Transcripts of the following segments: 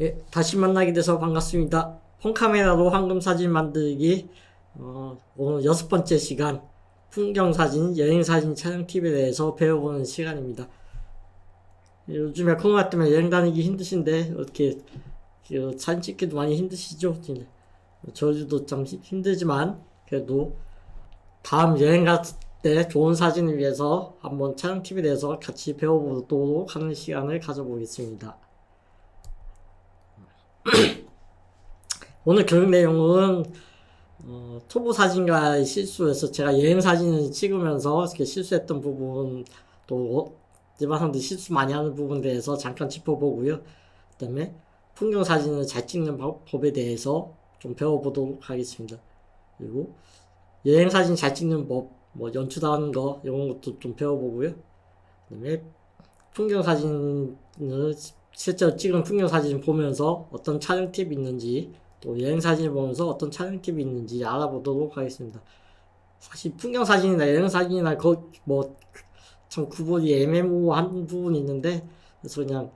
예, 다시 만나게 돼서 반갑습니다. 폰카메라로 황금사진 만들기 오늘 6번째 시간 풍경사진, 여행사진 촬영 팁에 대해서 배워보는 시간입니다. 요즘에 코로나 때문에 여행 다니기 힘드신데 어떻게 사진 찍기도 많이 힘드시죠? 저희도 좀 힘들지만 그래도 다음 여행 갔을 때 좋은 사진을 위해서 한번 촬영 팁에 대해서 같이 배워보도록 하는 시간을 가져보겠습니다. 오늘 교육 내용은 초보 사진가의 실수에서 제가 여행 사진을 찍으면서 이렇게 실수했던 부분, 또 일반 사람들이 실수 많이 하는 부분에 대해서 잠깐 짚어보고요. 그 다음에 풍경 사진을 잘 찍는 법에 대해서 좀 배워보도록 하겠습니다. 그리고 여행 사진 잘 찍는 법, 뭐 연출하는 거 이런 것도 좀 배워보고요. 그 다음에 풍경 사진을 실제로 찍은 풍경 사진 보면서 어떤 촬영 팁이 있는지, 또 여행 사진을 보면서 어떤 촬영 팁이 있는지 알아보도록 하겠습니다. 사실 풍경 사진이나 여행 사진이나 참 구분이 애매모호한 부분이 있는데, 그래서 그냥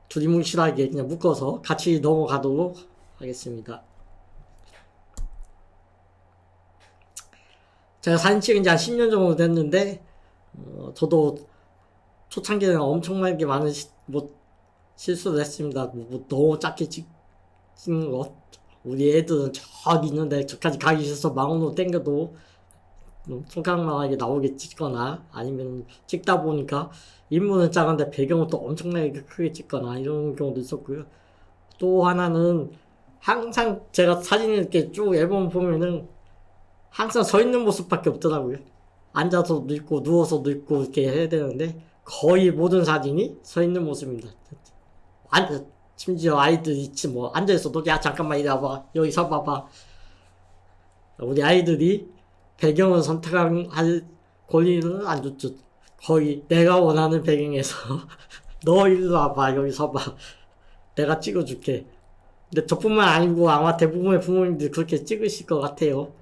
두리뭉실하게 그냥 묶어서 같이 넘어가도록 하겠습니다. 제가 사진 찍은 지 한 10년 정도 됐는데 저도 초창기에는 엄청나게 많은 실수를 했습니다. 너무 작게 찍는 것. 우리 애들은 저기 있는데 저까지 가기 싫어서 망원으로 땡겨도 손가락만하게 나오게 찍거나, 아니면 찍다 보니까 인물은 작은데 배경은 또 엄청나게 크게 찍거나 이런 경우도 있었고요. 또 하나는 항상 제가 사진을 이렇게 쭉 앨범 보면은 항상 서 있는 모습밖에 없더라고요. 앉아서도 있고 누워서도 있고 이렇게 해야 되는데 거의 모든 사진이 서 있는 모습입니다. 심지어 아이들이 앉아있어도, 야 잠깐만 이리 와봐, 여기 서봐봐. 우리 아이들이 배경을 선택할 권리는 안 줬죠. 거의 내가 원하는 배경에서 너 이리 와봐, 여기 서봐, 내가 찍어줄게. 근데 저뿐만 아니고 아마 대부분의 부모님들이 그렇게 찍으실 것 같아요.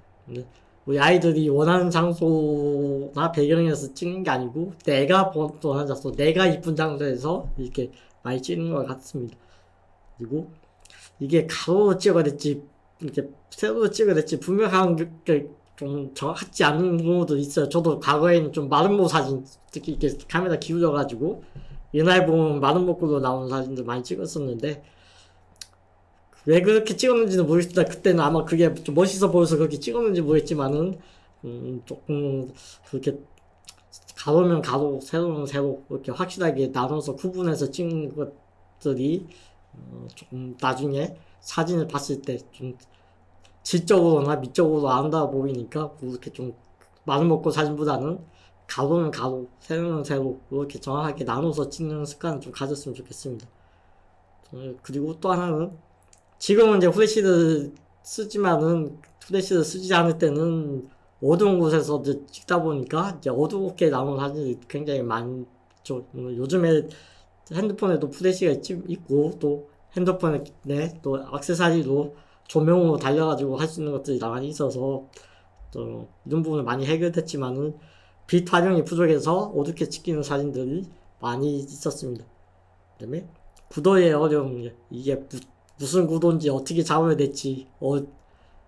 우리 아이들이 원하는 장소나 배경에서 찍는 게 아니고 내가 원하는 장소, 내가 이쁜 장소에서 이렇게 많이 찍는 것 같습니다. 그리고 이게 가로로 찍어야 될지 이렇게 세로로 찍어야 될지 분명한 게 좀 정확하지 않은 경우도 있어요. 저도 과거에는 좀 마름모 사진, 특히 이렇게 카메라 기울여가지고 옛날 보면 마름모꼴로 나오는 사진들 많이 찍었었는데, 왜 그렇게 찍었는지는 모르겠다. 그때는 아마 그게 좀 멋있어 보여서 그렇게 찍었는지 모르겠지만은 조금 그렇게 가로면 가로, 세로면 세로 이렇게 확실하게 나눠서 구분해서 찍는 것들이 조금 나중에 사진을 봤을 때 좀 질적으로나 미적으로 아름다워 보이니까, 이렇게 좀 마음먹고 사진보다는 가로는 가로, 세로는 세로 이렇게 정확하게 나눠서 찍는 습관을 좀 가졌으면 좋겠습니다. 그리고 또 하나는, 지금은 이제 후레쉬를 쓰지만은 후레쉬를 쓰지 않을 때는 어두운 곳에서 찍다 보니까 이제 어둡게 나오는 사진이 굉장히 많죠. 요즘에 핸드폰에도 후레쉬가 있고, 또 핸드폰에 또 액세서리로 조명으로 달려가지고 할 수 있는 것들이 많이 있어서 또 이런 부분을 많이 해결됐지만은 빛 활용이 부족해서 어둡게 찍히는 사진들이 많이 있었습니다. 그 다음에 구도의 어려움, 이게 무슨 구도인지 어떻게 잡아야 될지,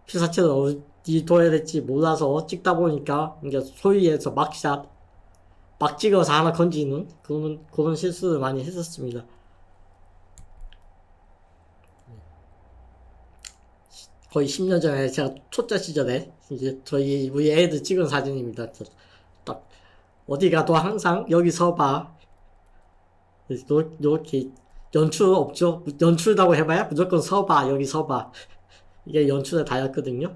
피사체를 어디 둬야 될지 몰라서 찍다 보니까 이제 소위 해서 막샷, 막 찍어서 하나 건지는 그런 실수를 많이 했었습니다. 거의 10년 전에 제가 초짜 시절에 이제 우리 애들 찍은 사진입니다. 딱 어디 가도 항상 여기 서봐, 이렇게 연출 없죠? 연출이라고 해봐야 무조건 서봐, 여기 서봐, 이게 연출의 다였거든요.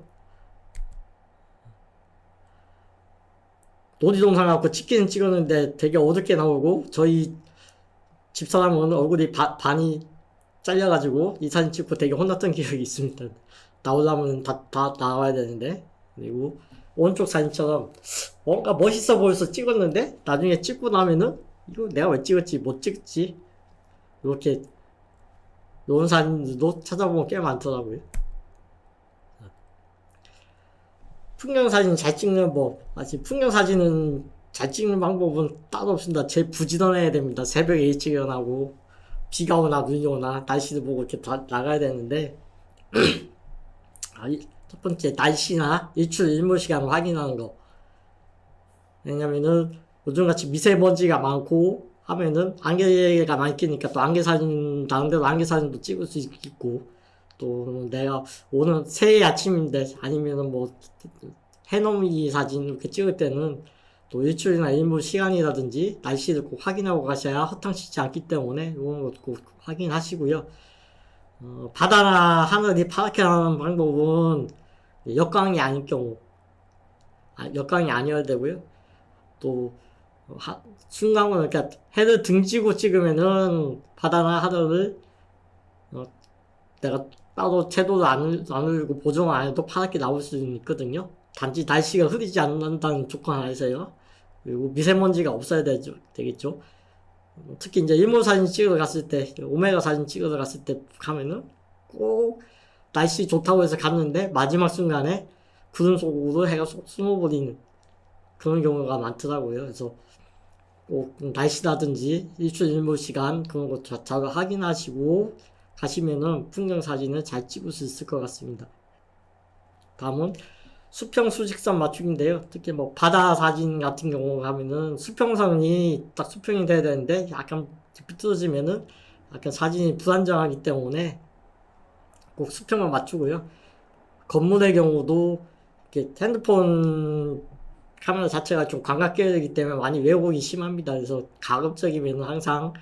놀이동산 갖고 찍기는 찍었는데 되게 어둡게 나오고, 저희 집사람은 얼굴이 반이 잘려가지고 이 사진 찍고 되게 혼났던 기억이 있습니다. 나오려면 다 나와야 되는데. 그리고 오른쪽 사진처럼 뭔가 멋있어 보여서 찍었는데 나중에 찍고 나면은 이거 내가 왜 찍었지, 못 찍지, 이렇게 이런 사진들도 찾아보면 꽤 많더라고요. 풍경 사진 잘 찍는 법. 풍경 사진은 잘 찍는 방법은 따로 없습니다. 제일 부지런해야 됩니다. 새벽에 일찍 일어나고 비가 오나 눈이 오나 날씨를 보고 이렇게 나가야 되는데, 첫 번째 날씨나 일출 일몰 시간을 확인하는 거. 왜냐면은 요즘같이 미세먼지가 많고 하면은 안개가 많이 끼니까 또 안개 사진, 나름대로 안개 사진도 찍을 수 있고, 또 내가 오늘 새해 아침인데 아니면은 뭐 해넘이 사진 이렇게 찍을 때는 또 일출이나 일몰 시간이라든지 날씨를 꼭 확인하고 가셔야 허탕치지 않기 때문에 이런 것도 꼭 확인하시고요. 바다나 하늘이 파랗게 나는 방법은 역광이 아닐 경우, 역광이 아니어야 되고요. 또 순간은 그러니까 해를 등지고 찍으면은 바다나 하늘을 내가 따로 채도를 안 올리고 보정을 안 해도 파랗게 나올 수 있거든요. 단지 날씨가 흐리지 않는다는 조건 하에서요. 그리고 미세먼지가 없어야 되겠죠. 특히 이제 일몰 사진 찍으러 갔을 때, 오메가 사진 찍으러 갔을 때 가면은 꼭 날씨 좋다고 해서 갔는데 마지막 순간에 구름 속으로 해가 숨어버리는 그런 경우가 많더라고요. 그래서 꼭 날씨라든지 일출 일몰 시간 그런 것 잘 확인하시고 가시면은 풍경 사진을 잘 찍을 수 있을 것 같습니다. 다음은 수평 수직선 맞추기인데요. 특히 뭐 바다 사진 같은 경우 하면은 수평선이 딱 수평이 돼야 되는데 약간 비틀어지면은 약간 사진이 불안정하기 때문에 꼭 수평을 맞추고요. 건물의 경우도 이렇게 핸드폰 카메라 자체가 좀 광각계열이기 때문에 많이 왜곡이 심합니다. 그래서 가급적이면 항상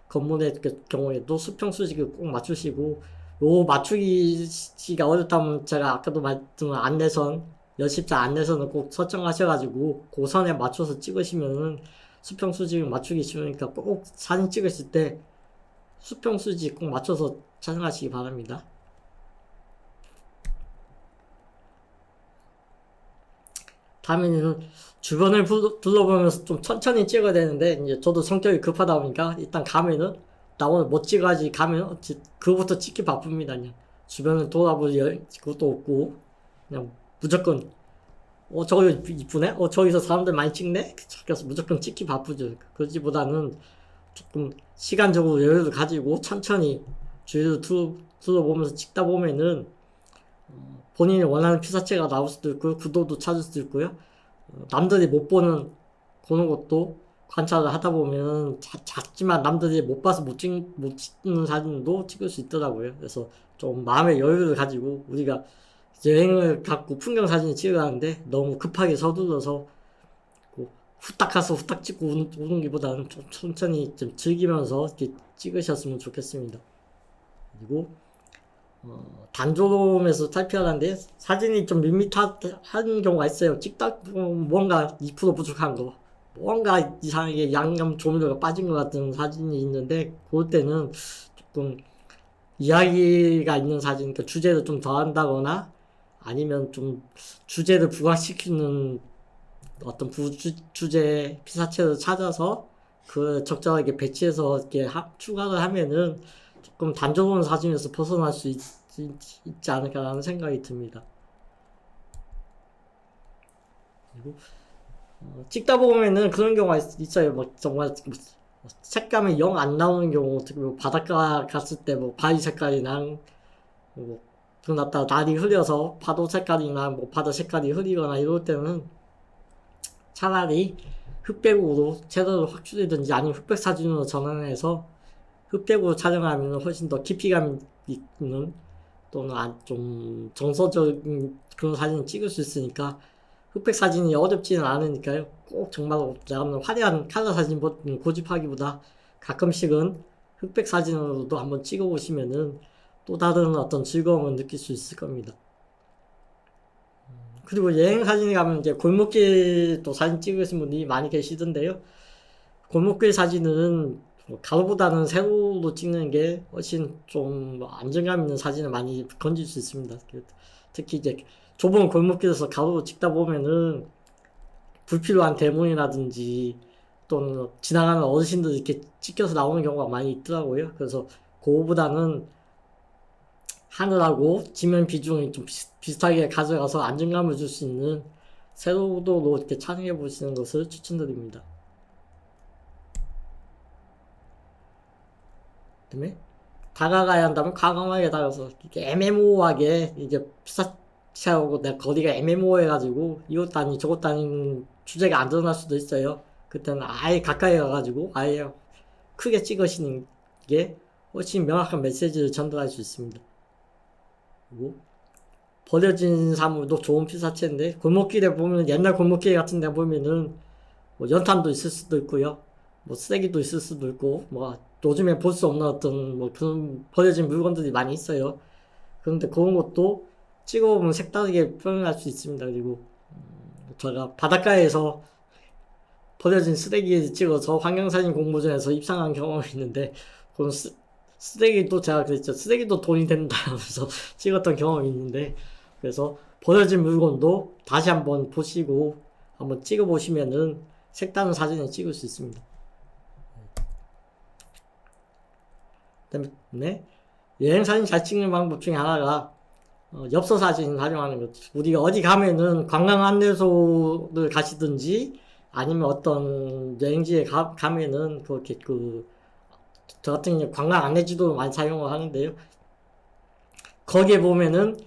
건물의 경우에도 수평 수직을 꼭 맞추시고, 요 맞추기가 어렵다면 제가 아까도 말했던 안내선, 연습자 안내선을 꼭 설정하셔가지고 그 선에 맞춰서 찍으시면은 수평 수직을 맞추기 쉬우니까 꼭 사진 찍으실 때 수평 수직 꼭 맞춰서 촬영하시기 바랍니다. 다음에는 주변을 둘러보면서 좀 천천히 찍어야 되는데, 이제 저도 성격이 급하다 보니까 일단 가면은 나 오늘 뭐 찍어야지 가면 그거부터 찍기 바쁩니다. 그냥 주변을 돌아볼 그것도 없고 그냥 무조건 저거 이쁘네? 저기서 사람들 많이 찍네? 그래서 무조건 찍기 바쁘죠. 그러지보다는 조금 시간적으로 여유를 가지고 천천히 주위를 둘러보면서 찍다 보면은 본인이 원하는 피사체가 나올 수도 있고요. 구도도 찾을 수도 있고요. 남들이 못 보는 그런 것도 관찰을 하다 보면 작지만 남들이 못 봐서 못 찍는 사진도 찍을 수 있더라고요. 그래서 좀 마음의 여유를 가지고 우리가 여행을 갖고 풍경 사진을 찍으라는데 너무 급하게 서둘러서 후딱 가서 후딱 찍고 오는 것보다는 좀 천천히 좀 즐기면서 이렇게 찍으셨으면 좋겠습니다. 그리고 단조로움에서 살펴하는데 사진이 좀 밋밋한 경우가 있어요. 찍다 보면 뭔가 2% 부족한 거, 뭔가 이상하게 양념 조미료가 빠진 것 같은 사진이 있는데 그럴 때는 조금 이야기가 있는 사진, 그러니까 주제를 좀 더한다거나 아니면 좀 주제를 부각시키는 어떤 주제 피사체를 찾아서 그 적절하게 배치해서 이렇게 추가를 하면은 조금 단조로운 사진에서 벗어날 수 있지 않을까라는 생각이 듭니다. 그리고 찍다 보면은 그런 경우가 있어요. 막 정말 색감이 영 안 나오는 경우, 특히 뭐 바닷가 갔을 때 뭐 바위 색깔이랑 뭐 그러다 날이 흐려서 파도 색깔이나 뭐 바다 색깔이 흐리거나 이럴 때는 차라리 흑백으로 채도를 확출이든지 아니면 흑백 사진으로 전환해서 흑백으로 촬영하면 훨씬 더 깊이감 있는 또는 좀 정서적인 그런 사진을 찍을 수 있으니까 흑백 사진이 어렵지는 않으니까요. 꼭 정말 내가 화려한 칼라 사진 고집하기보다 가끔씩은 흑백 사진으로도 한번 찍어 보시면은 또 다른 어떤 즐거움을 느낄 수 있을 겁니다. 그리고 여행 사진에 가면 이제 골목길 또 사진 찍으신 분이 많이 계시던데요. 골목길 사진은 가로보다는 세로로 찍는 게 훨씬 좀 안정감 있는 사진을 많이 건질 수 있습니다. 특히 이제 좁은 골목길에서 가로로 찍다 보면은 불필요한 대문이라든지 또는 지나가는 어르신들 이렇게 찍혀서 나오는 경우가 많이 있더라고요. 그래서 그거보다는 하늘하고 지면 비중이 좀 비슷하게 가져가서 안정감을 줄 수 있는 세로도로 이렇게 촬영해 보시는 것을 추천드립니다. 그다음에 다가가야 한다면 과감하게 다가서 이렇게 애매모호하게 이제 피사체하고 내 거리가 애매모호해가지고 이것도 아닌 저것도 아닌 주제가 안 드러날 수도 있어요. 그때는 아예 가까이 가가지고 아예 크게 찍으시는 게 훨씬 명확한 메시지를 전달할 수 있습니다. 그리고 버려진 사물도 좋은 피사체인데 골목길에 보면 옛날 골목길 같은 데 보면은 뭐 연탄도 있을 수도 있고요. 뭐 쓰레기도 있을 수도 있고 뭐 요즘에 볼 수 없는 어떤 뭐 그런 버려진 물건들이 많이 있어요. 그런데 그런 것도 찍어보면 색다르게 표현할 수 있습니다. 그리고 제가 바닷가에서 버려진 쓰레기 찍어서 환경사진 공모전에서 입상한 경험이 있는데 그런 쓰레기도 제가 그랬죠. 쓰레기도 돈이 된다 하면서 찍었던 경험이 있는데 그래서 버려진 물건도 다시 한번 보시고 한번 찍어보시면은 색다른 사진을 찍을 수 있습니다. 그다음에 여행사진 잘 찍는 방법 중에 하나가 엽서 사진 활용하는 것. 우리가 어디 가면은 관광 안내소를 가시든지 아니면 어떤 여행지에 가면은 그렇게 저 같은 경우 관광 안내지도 많이 사용을 하는데요. 거기에 보면은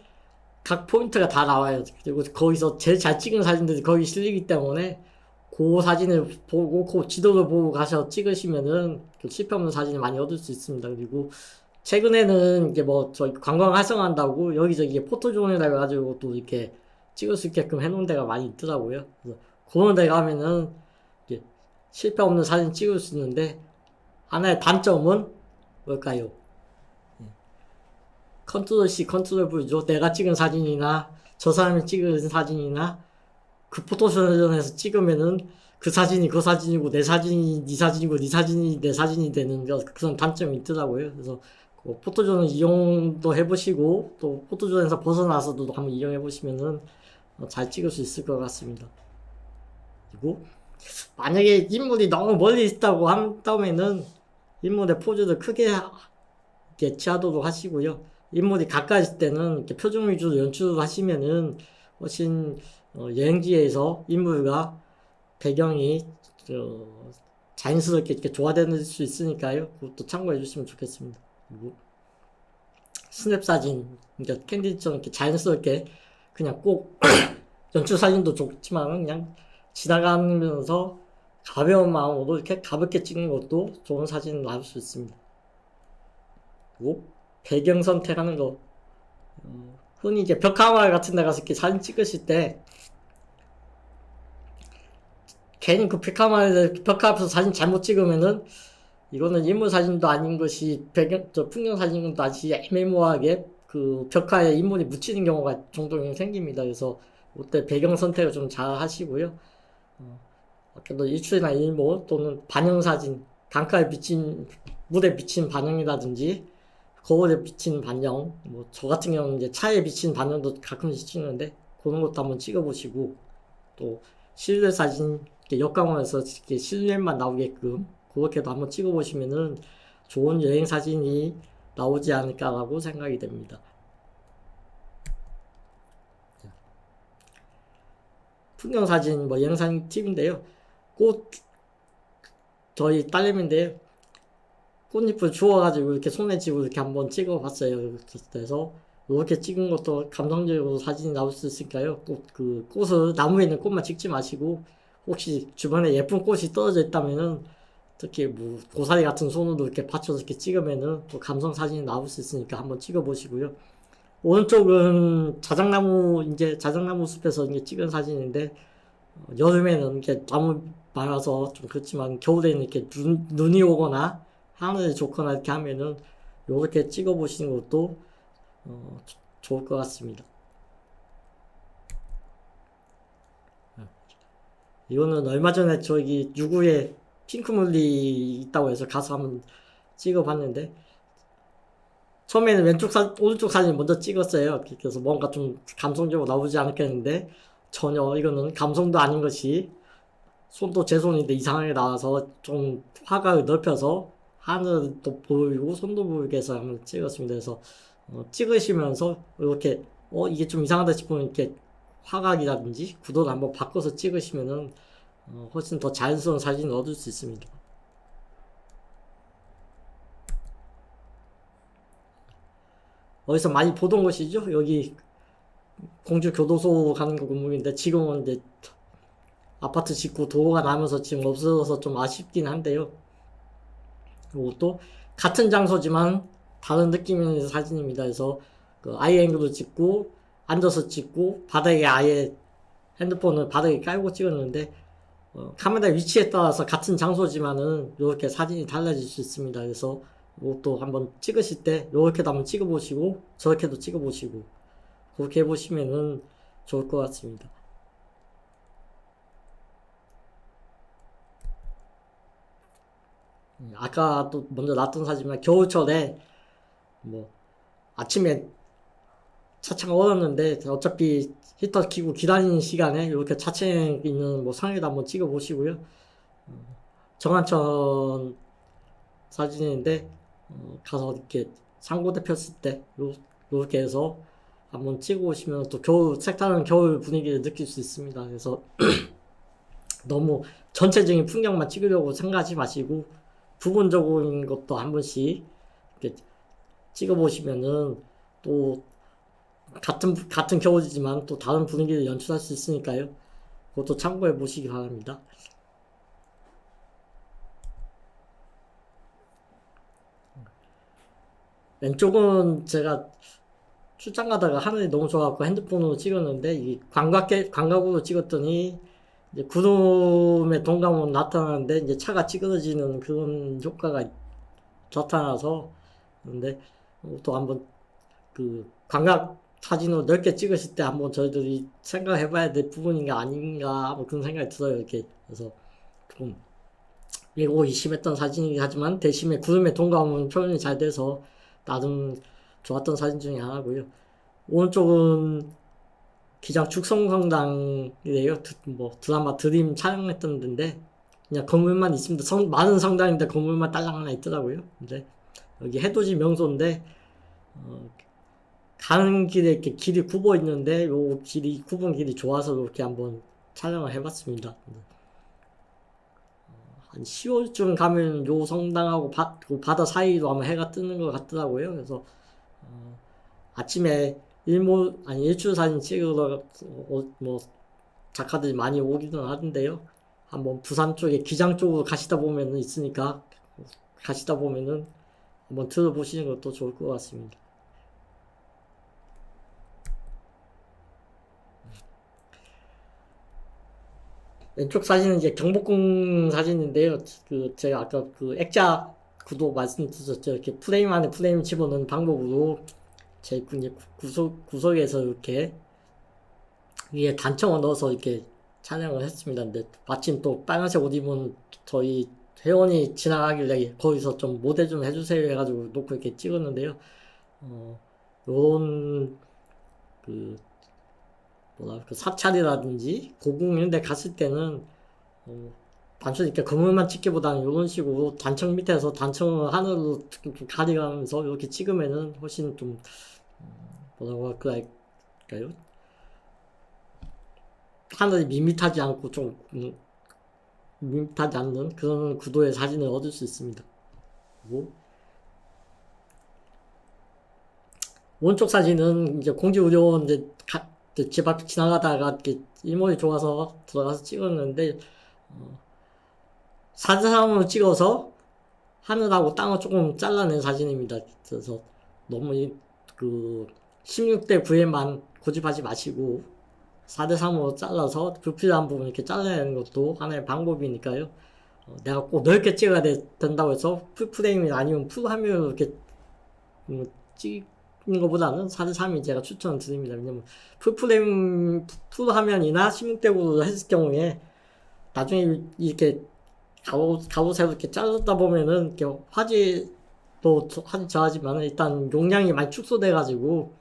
각 포인트가 다 나와요. 그리고 거기서 제일 잘 찍은 사진들이 거기 실리기 때문에 그 사진을 보고 그 지도를 보고 가서 찍으시면은 실패 없는 사진을 많이 얻을 수 있습니다. 그리고 최근에는 이제 뭐 저희 관광 활성화한다고 여기저기 포토존이라 해가지고 또 이렇게 찍을 수 있게끔 해놓은 데가 많이 있더라고요. 그래서 그런 데 가면은 이제 실패 없는 사진 찍을 수 있는데 하나의 단점은 뭘까요? 컨트롤 C, 컨트롤 V죠. 내가 찍은 사진이나 저 사람이 찍은 사진이나 그 포토존에서 찍으면은 그 사진이 그 사진이고 내 사진이 네 사진이고 네 사진이 내 사진이 되는 그런 단점이 있더라고요. 그래서 포토존을 이용도 해보시고 또 포토존에서 벗어나서도 한번 이용해보시면은 잘 찍을 수 있을 것 같습니다. 그리고 만약에 인물이 너무 멀리 있다고 한다면은 인물의 포즈를 크게 이렇게 취하도록 하시고요. 인물이 가까이 있을 때는 이렇게 표정 위주로 연출을 하시면은 훨씬 여행지에서 인물과 배경이 자연스럽게 이렇게 조화될 수 있으니까요. 그것도 참고해 주시면 좋겠습니다. 그리고 스냅 사진, 그러니까 캔디처럼 이렇게 자연스럽게 그냥 꼭 연출 사진도 좋지만 그냥 지나가면서 가벼운 마음으로 이렇게 가볍게 찍는 것도 좋은 사진을 나올 수 있습니다. 그리고 배경 선택하는 거, 흔히 이제 벽화마을 같은 데 가서 이렇게 사진 찍으실 때 괜히 그 벽화 앞에서 사진 잘못 찍으면은 이거는 인물 사진도 아닌 것이 풍경 사진도 아니지 애매모호하게 그 벽화에 인물이 묻히는 경우가 종종 생깁니다. 그래서 그때 배경 선택을 좀 잘 하시고요. 아까도 일출이나 일몰 또는 반영 사진, 강가에 비친 물에 비친 반영이라든지 거울에 비친 반영, 뭐 저 같은 경우는 이제 차에 비친 반영도 가끔씩 찍는데 그런 것도 한번 찍어보시고 또 실루엣 사진 이렇게 역광원에서 이렇게 실루엣만 나오게끔 그렇게도 한번 찍어보시면은 좋은 여행 사진이 나오지 않을까라고 생각이 됩니다. 풍경 사진, 뭐 영상 팁인데요. 저희 딸내미인데요. 꽃잎을 주워가지고 이렇게 손에 쥐고 이렇게 한번 찍어봤어요. 그래서 이렇게 찍은 것도 감성적으로 사진이 나올 수 있으니까요. 그 꽃을 나무에 있는 꽃만 찍지 마시고 혹시 주변에 예쁜 꽃이 떨어져 있다면은 특히 뭐 고사리 같은 손으로 이렇게 받쳐서 이렇게 찍으면은 또 감성 사진이 나올 수 있으니까 한번 찍어보시고요. 오른쪽은 자작나무 숲에서 이제 찍은 사진인데 여름에는 이렇게 나무 많아서 좀 그렇지만 겨울에는 이렇게 눈이 오거나 하늘이 좋거나 이렇게 하면은 요렇게 찍어 보시는 것도 좋을 것 같습니다. 이거는 얼마 전에 저기 유구에 핑크뮬리 있다고 해서 가서 한번 찍어 봤는데 처음에는 오른쪽 사진 먼저 찍었어요. 그래서 뭔가 좀 감성적으로 나오지 않겠는데 전혀 이거는 감성도 아닌 것이 제 손인데 이상하게 나와서 좀 화각을 넓혀서 하늘도 보이고 손도 보이게 해서 한번 찍었습니다. 그래서 찍으시면서 이렇게 이게 좀 이상하다 싶으면 이렇게 화각이라든지 구도를 한번 바꿔서 찍으시면은 훨씬 더 자연스러운 사진을 얻을 수 있습니다. 어디서 많이 보던 곳이죠. 여기 공주 교도소 가는 거 건물인데 지금은 이제 아파트 짓고 도로가 나면서 지금 없어져서 좀 아쉽긴 한데요. 이것도 같은 장소지만 다른 느낌의 사진입니다. 그래서 그 아이앵글로 찍고 앉아서 찍고 바닥에 아예 핸드폰을 바닥에 깔고 찍었는데 카메라 위치에 따라서 같은 장소지만은 이렇게 사진이 달라질 수 있습니다. 그래서 이것도 한번 찍으실 때 이렇게도 한번 찍어보시고 저렇게도 찍어보시고 그렇게 해보시면은 좋을 것 같습니다. 아까 또 먼저 놨던 사진이면 겨울철에 뭐 아침에 차창 얼었는데 어차피 히터 켜고 기다리는 시간에 이렇게 차창에 있는 뭐 상에도 한번 찍어 보시고요. 정한천 사진인데 가서 이렇게 상고대 폈을 때 이렇게 해서 한번 찍어 보시면 또 겨울 색다른 겨울 분위기를 느낄 수 있습니다. 그래서 너무 전체적인 풍경만 찍으려고 생각하지 마시고 부분적인 것도 한 번씩 이렇게 찍어 보시면은 또 같은 겨울이지만 또 다른 분위기를 연출할 수 있으니까요. 그것도 참고해 보시기 바랍니다. 왼쪽은 제가 출장 가다가 하늘이 너무 좋아갖고 핸드폰으로 찍었는데 이 광각으로 찍었더니 이제 구름의 동감은 나타나는데 이제 차가 찌그러지는 그런 효과가 나타나서 근데 또 한번 그 광각 사진으로 넓게 찍으실 때 한번 저희들이 생각해 봐야 될 부분인가 아닌가 뭐 그런 생각이 들어요. 이렇게 그래서 좀 예고이 심했던 사진이긴 하지만 대신에 구름의 동감은 표현이 잘 돼서 나름 좋았던 사진 중에 하나고요. 오른쪽은 기장 축성성당이래요. 뭐 드라마 드림 촬영했던 데인데 그냥 건물만 있습니다. 많은 성당인데 건물만 딸랑 하나 있더라고요. 근데 여기 해돋이 명소인데 가는 길에 이렇게 길이 굽어 있는데 요 길이 굽은 길이 좋아서 이렇게 한번 촬영을 해봤습니다. 한 10월쯤 가면 요 성당하고 바다 사이로 아마 해가 뜨는 것 같더라고요. 그래서 아침에 일출 사진 찍으러 뭐 작가들이 많이 오기는 하던데요. 한번 부산 쪽에 기장 쪽으로 가시다 보면은 있으니까 가시다 보면은 한번 들어보시는 것도 좋을 것 같습니다. 왼쪽 사진은 이제 경복궁 사진인데요. 그 제가 아까 그 액자 구도 말씀드렸죠. 이렇게 프레임 안에 프레임 집어넣는 방법으로 제 구석에서 이렇게 위에 단청을 넣어서 이렇게 촬영을 했습니다. 근데 마침 또 빨간색 옷 입은 저희 회원이 지나가길래 거기서 좀 모델 좀 해주세요 해가지고 놓고 이렇게 찍었는데요. 요런 그 그 사찰이라든지 고궁 이런 데 갔을 때는 단순히 이렇게 건물만 찍기보다는 이런 식으로 단청 밑에서 단청을 하늘로 좀 가려가면서 이렇게 찍으면은 훨씬 좀 뭐라고 할까요? 하늘이 밋밋하지 않고 좀 밋밋하지 않는 그런 구도의 사진을 얻을 수 있습니다. 그리고 오른쪽 사진은 이제 공지의료원 이제 집 앞 지나가다가 이렇게 일몰이 좋아서 들어가서 찍었는데 사진상으로 찍어서 하늘하고 땅을 조금 잘라낸 사진입니다. 그래서 너무 그 16대 9에만 고집하지 마시고 4대 3으로 잘라서 불필요한 부분 이렇게 잘라내는 것도 하나의 방법이니까요. 내가 꼭 넓게 찍어야 된다고 해서 풀프레임이 아니면 풀화면으로 이렇게 찍는 것보다는 4대 3이 제가 추천을 드립니다. 왜냐면 풀프레임 풀화면이나 16대 9로 했을 경우에 나중에 이렇게 가로 세로 이렇게 자르다 보면은 이렇게 화질도 저하지만 일단 용량이 많이 축소돼 가지고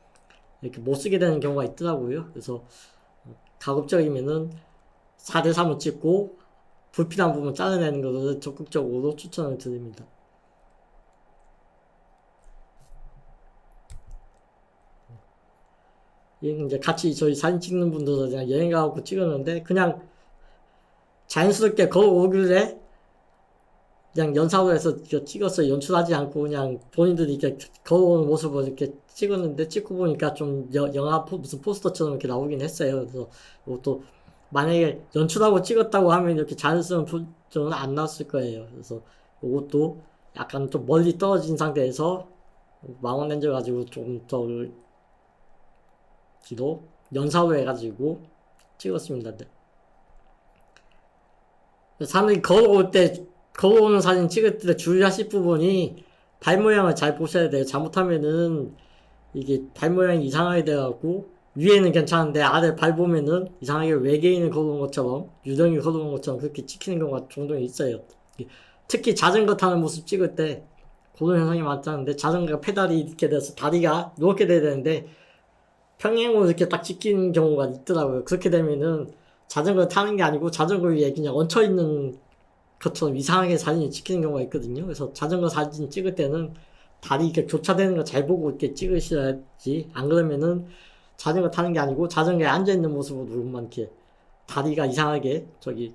이렇게 못 쓰게 되는 경우가 있더라고요. 그래서 가급적이면은 4대 3을 찍고 불필요한 부분 잘라내는 것을 적극적으로 추천을 드립니다. 이제 같이 저희 사진 찍는 분들은 그냥 여행 가고 찍었는데 그냥 자연스럽게 걸어오길래 그냥 연사로에서 찍었어요. 연출하지 않고 그냥 본인들이 이렇게 걸어오는 모습을 이렇게 찍었는데 찍고 보니까 좀 영화 무슨 포스터처럼 이렇게 나오긴 했어요. 그래서 이것도 만약에 연출하고 찍었다고 하면 이렇게 자연스러운 표정은 안 나왔을 거예요. 그래서 이것도 약간 좀 멀리 떨어진 상태에서 망원 렌즈 가지고 좀 더 뒤로 연사로 해가지고 찍었습니다. 사람들이 걸어오는 사진 찍을 때 주의하실 부분이 발 모양을 잘 보셔야 돼요. 잘못하면은 이게 발 모양이 이상하게 돼갖고 위에는 괜찮은데 아래 발 보면은 이상하게 외계인을 걸어온 것처럼 유령이 걸어온 것처럼 그렇게 찍히는 경우가 종종 있어요. 특히 자전거 타는 모습 찍을 때 그런 현상이 많다는데, 자전거가 페달이 이렇게 돼서 다리가 이렇게 돼야 되는데 평행으로 이렇게 딱 찍히는 경우가 있더라고요. 그렇게 되면은 자전거를 타는 게 아니고 자전거 위에 그냥 얹혀있는 것처럼 이상하게 사진이 찍히는 경우가 있거든요. 그래서 자전거 사진 찍을 때는 다리 이렇게 교차되는 거 잘 보고 이렇게 찍으셔야지, 안 그러면은 자전거 타는 게 아니고 자전거에 앉아있는 모습으로만 이렇게 다리가 이상하게 저기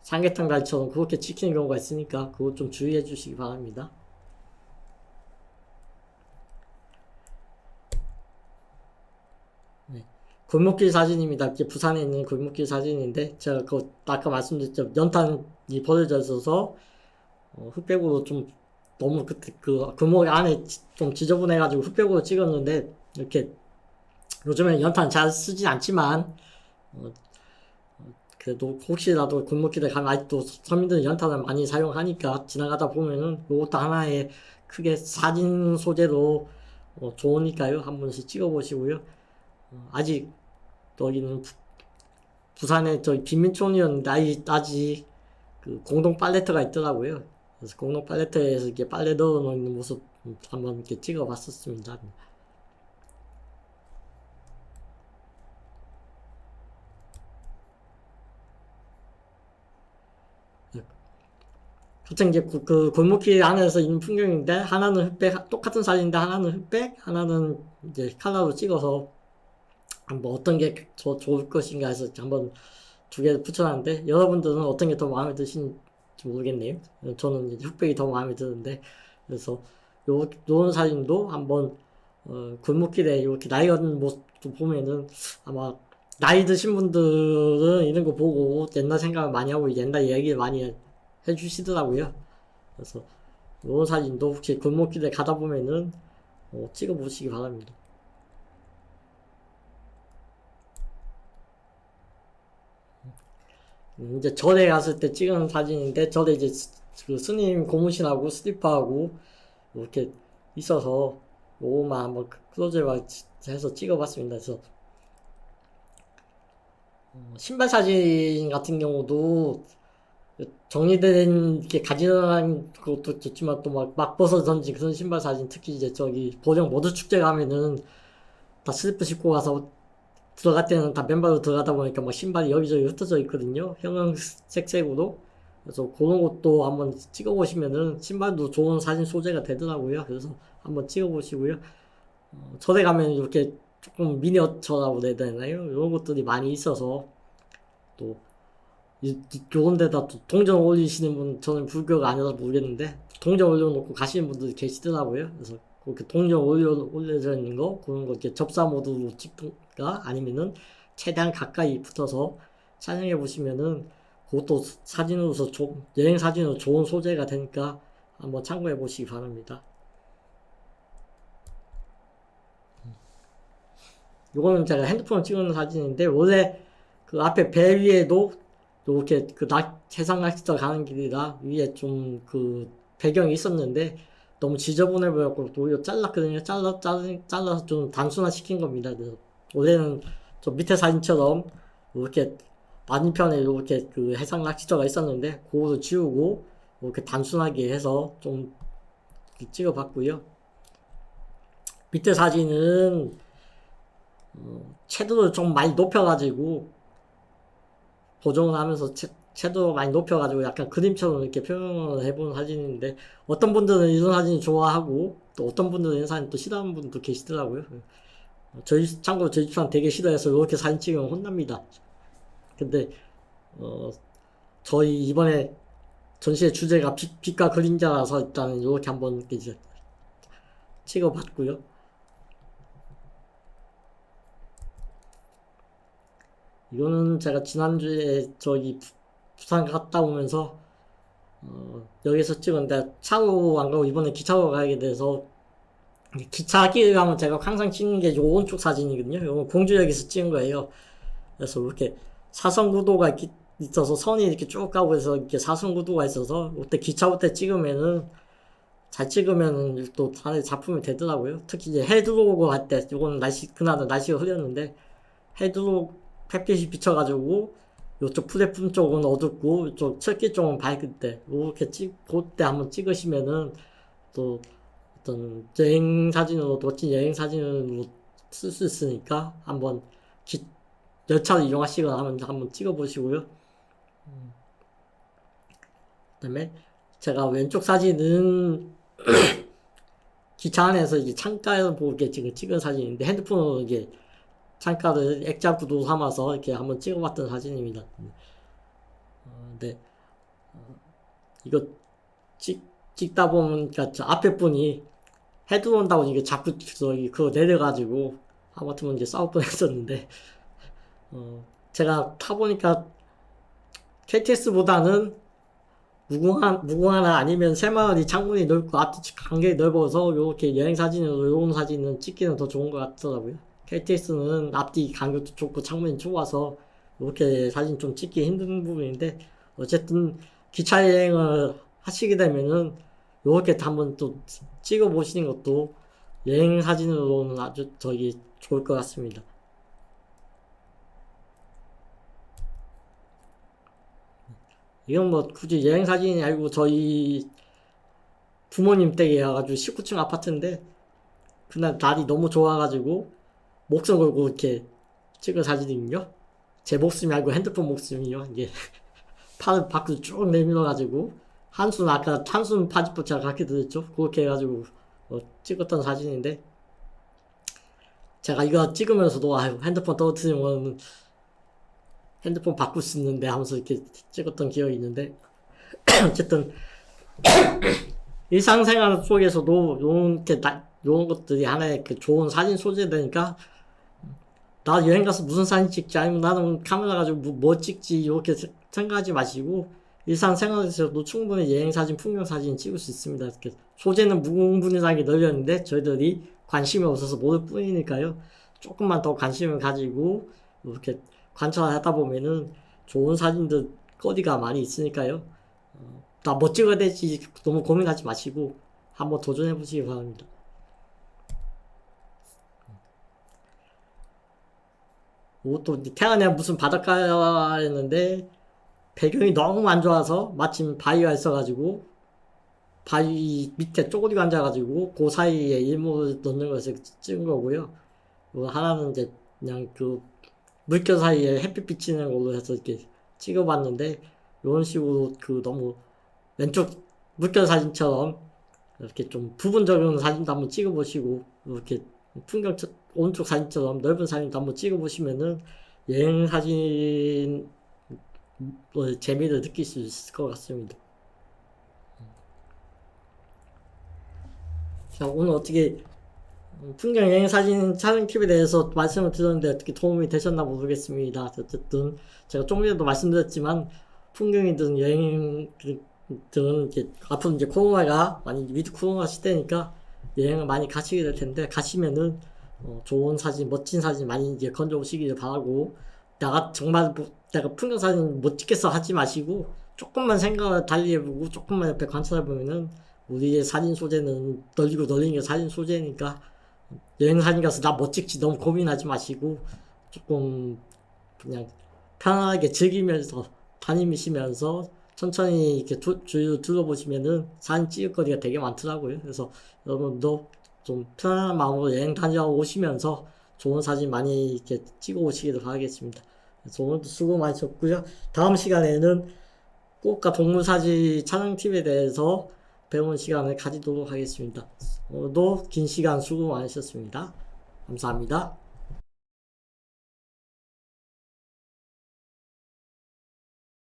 삼계탕 다리처럼 그렇게 찍히는 경우가 있으니까 그거 좀 주의해 주시기 바랍니다. 네. 골목길 사진입니다. 이게 부산에 있는 골목길 사진인데, 제가 그 아까 말씀드렸죠. 연탄이 버려져 있어서 흑백으로 좀 너무 그때 그 골목 안에 좀 지저분해가지고 흑백으로 찍었는데, 이렇게 요즘에 연탄 잘 쓰진 않지만 그래도 혹시라도 골목길에 가면 아직도 서민들은 연탄을 많이 사용하니까 지나가다 보면은 이것도 하나의 크게 사진 소재로 좋으니까요. 한 번씩 찍어 보시고요. 아직 여기는 부산에 저기 빈민촌이었는데 아직 그 공동 빨래터가 있더라고요. 그래서 공동 빨래터에서 이렇게 빨래 넣어 놓는 모습 한번 이렇게 찍어 봤었습니다. 보통 이제 그 골목길 안에서 있는 풍경인데, 하나는 흑백, 똑같은 사진인데 하나는 흑백, 하나는 이제 컬러로 찍어서 뭐 어떤 게 더 좋을 것인가 해서 한번 두 개 붙여놨는데, 여러분들은 어떤 게 더 마음에 드시는지 모르겠네요. 저는 이제 흑백이 더 마음에 드는데, 그래서 요런 사진도 한번 골목길에 이렇게 나이 어린 모습 보면은 아마 나이 드신 분들은 이런 거 보고 옛날 생각을 많이 하고 옛날 얘기를 많이 해주시더라고요. 그래서 이런 사진도 혹시 골목길에 가다 보면은 찍어 보시기 바랍니다. 이제 절에 갔을 때 찍은 사진인데, 절에 이제 그 스님 고무신하고 슬리퍼하고 이렇게 있어서 요거만 한번 클로즈업 해서 찍어봤습니다. 그래서 신발 사진 같은 경우도 정리된 이렇게 가지런한 것도 좋지만 또 막 벗어 던진 그런 신발 사진, 특히 이제 저기 보령 모두 축제 가면은 다 슬리퍼 신고 가서 들어갈 때는 다 맨발로 들어가다 보니까 막 신발이 여기저기 흩어져 있거든요. 형형색색으로. 그래서 그런 것도 한번 찍어보시면은 신발도 좋은 사진 소재가 되더라고요. 그래서 한번 찍어보시고요. 절에 가면 이렇게 조금 미니어처라고 해야 되나요? 이런 것들이 많이 있어서 또 요런 데다 또 동전 올리시는 분, 저는 불교가 아니라서 모르겠는데 동전 올려놓고 가시는 분들이 계시더라고요. 그래서 그렇게 동전 올려져 있는 거, 그런 거 이렇게 접사 모드로 찍든가 아니면은 최대한 가까이 붙어서 촬영해 보시면은 그것도 사진으로서 여행 사진으로 좋은 소재가 되니까 한번 참고해 보시기 바랍니다. 요거는 제가 핸드폰으로 찍은 사진인데, 원래 그 앞에 배 위에도 이렇게 그 해상 낚시터 가는 길이라 위에 좀 그 배경이 있었는데 너무 지저분해 보였고 오히려 잘랐거든요. 잘라서 좀 단순화 시킨 겁니다. 그래서 원래는 저 밑에 사진처럼 이렇게 맞은편에 이렇게 그 해상 낚시터가 있었는데 그거를 지우고 이렇게 단순하게 해서 좀 찍어봤고요. 밑에 사진은 채도를 좀 많이 높여가지고 보정을 하면서 채도 많이 높여가지고 약간 그림처럼 이렇게 표현을 해본 사진인데, 어떤 분들은 이런 사진 좋아하고 또 어떤 분들은 이런 사진 또 싫어하는 분도 계시더라고요. 참고로 저희 집사람 되게 싫어해서 이렇게 사진 찍으면 혼납니다. 근데 저희 이번에 전시의 주제가 빛과 그림자라서 일단 이렇게 한번 이제 찍어봤고요. 이거는 제가 지난주에 저기 부산 갔다 오면서 여기서 찍었는데 차로 안 가고 이번에 기차로 가게 돼서 기차 길을 가면 제가 항상 찍는 게 요 오른쪽 사진이거든요. 이건 공주역에서 찍은 거예요. 그래서 이렇게 사선구도가 있어서 선이 이렇게 쭉 가고 해서 이렇게 사선구도가 있어서 그때 기차 올 때 찍으면은 잘 찍으면은 또 하나의 작품이 되더라고요. 특히 이제 해 들어오고 할 때, 요거는 그날은 날씨가 흐렸는데 해 들어오고 햇빛이 비쳐가지고 요쪽 푸대품 쪽은 어둡고 이쪽 철길 쪽은 밝을 때 이렇게 그때 한번 찍으시면은 또 어떤 여행 사진으로 멋진 여행 사진으로 쓸 수 있으니까 한번 열차를 이용하시거나 하면 한번 찍어보시고요. 그다음에 제가 왼쪽 사진은 기차 안에서 이제 창가에서 보게 지금 찍은 사진인데 핸드폰으로 이게 창가를 액자 구도 삼아서 이렇게 한번 찍어봤던 사진입니다. 네. 이거 찍다 보면 저 앞에 분이 해 들어온다고 이게 자꾸 저기 그거 내려가지고 하마터면 이제 싸울 뻔했었는데 제가 타보니까 KTX보다는 무궁화나 아니면 새마을이 창문이 넓고 앞뒤 간격이 넓어서 이렇게 여행 사진으로 이런 사진은 찍기는 더 좋은 것 같더라고요. KTX는 앞뒤 간격도 좁고 창문이 좁아서 이렇게 사진 좀 찍기 힘든 부분인데 어쨌든 기차 여행을 하시게 되면은 이렇게 한번 또 찍어 보시는 것도 여행 사진으로는 아주 좋을 것 같습니다. 이건 뭐 굳이 여행 사진이 아니고 저희 부모님 댁에 와가지고 19층 아파트인데 그날 날이 너무 좋아가지고 목숨 걸고 이렇게 찍은 사진이거든요. 제 목숨이 아니고 핸드폰 목숨이요. 이게 팔을 밖으로 쭉 내밀어가지고 아까 한숨 파지법 제가 그렇게 들었죠. 그렇게 해가지고 찍었던 사진인데 제가 이거 찍으면서도 핸드폰 떨어뜨리면 핸드폰 바꿀 수 있는데 하면서 이렇게 찍었던 기억이 있는데 어쨌든 일상생활 속에서도 요런 것들이 하나의 좋은 사진 소재되니까 나 여행 가서 무슨 사진 찍지 아니면 나는 카메라 가지고 뭐 찍지 이렇게 생각하지 마시고 일상생활에서도 충분히 여행 사진, 풍경 사진 찍을 수 있습니다. 이렇게 소재는 무궁무진하게 널렸는데 저희들이 관심이 없어서 모를 뿐이니까요. 조금만 더 관심을 가지고 이렇게 관찰하다 보면은 좋은 사진들 거리가 많이 있으니까요. 나 뭐 찍어야 될지 너무 고민하지 마시고 한번 도전해 보시기 바랍니다. 또 태안에 무슨 바닷가였는데 배경이 너무 안 좋아서 마침 바위가 있어가지고 바위 밑에 쪼그리고 앉아가지고 그 사이에 일몰을 넣는 것을 찍은 거고요. 하나는 이제 그냥 물결 사이에 햇빛 비치는 걸로 해서 이렇게 찍어봤는데 이런 식으로 너무 왼쪽 물결 사진처럼 이렇게 좀 부분적인 사진도 한번 찍어보시고 이렇게 풍경 오른쪽 사진처럼 넓은 사진도 한번 찍어보시면은 여행 사진 재미를 느낄 수 있을 것 같습니다. 자, 오늘 어떻게 풍경 여행 사진 촬영 팁에 대해서 말씀을 드렸는데 어떻게 도움이 되셨나 모르겠습니다. 어쨌든 제가 조금 전에도 말씀드렸지만 풍경이든 여행들은 앞으로 이제 코로나가 많이 위드 코로나 시대니까 여행을 많이 가시게 될 텐데 가시면은 좋은 사진, 멋진 사진 많이 이제 건져 오시기를 바라고 내가 풍경 사진 못 찍겠어 하지 마시고 조금만 생각을 달리 해보고 조금만 옆에 관찰해 보면은 우리의 사진 소재는 널리는 게 사진 소재니까 여행 사진 가서 나 뭐 찍지 너무 고민하지 마시고 조금 그냥 편안하게 즐기면서 다니시면서 천천히 이렇게 주위를 둘러보시면은 사진 찍을 거리가 되게 많더라고요. 그래서 여러분도 좀 편안한 마음으로 여행 다녀오시면서 좋은 사진 많이 이렇게 찍어 오시기를 바라겠습니다. 그래서 오늘도 수고 많으셨고요. 다음 시간에는 꽃과 동물 사진 촬영 팁에 대해서 배우는 시간을 가지도록 하겠습니다. 오늘도 긴 시간 수고 많으셨습니다. 감사합니다.